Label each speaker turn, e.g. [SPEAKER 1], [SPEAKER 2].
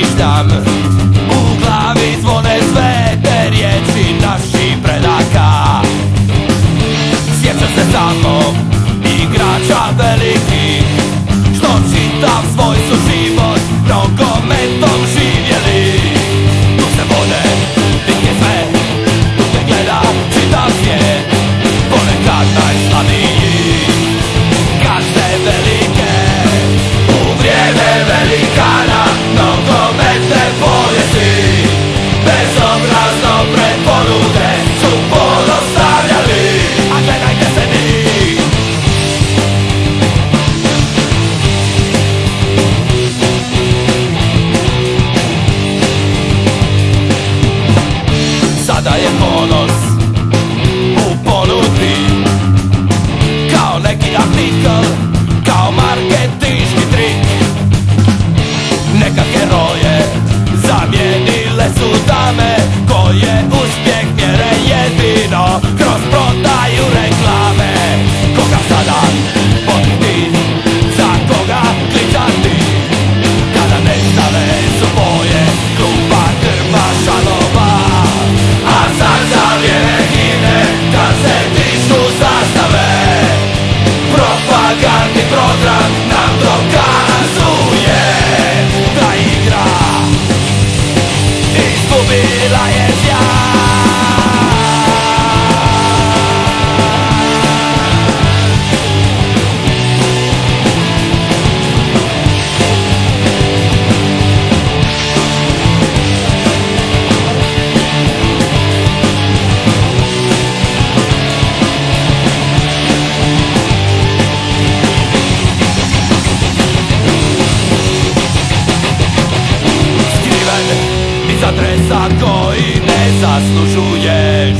[SPEAKER 1] razmišljam, u glavi zvone sve te riječi naših predaka. Sjećam se samo igrača velikih, što čitav svoj su život nogometom živjeli. Tu se vode bitke sve, tu te gleda čitav svijet, ponekad najslavniji gazde velike. U vrijeme velikana nogometne povijesti bezobrazno pred ponude su podostavljali. A gledajte se njih, sada je ponos u ponudbi, kao neki artikl, kao marketinški trik. Neka heroje zamijenile su dame, koje uspjeh mjere jedino kroz prodaju reklame. Koga sada pokriti, za koga klikati, kada nestale su boje kluba grba šalova. A sad za vrijeme himne, kad se dižu zastave, propagandni program nam dokazuje da igra izgubila je sjaj. Skriven iza dresa koji ne zaslužuješ,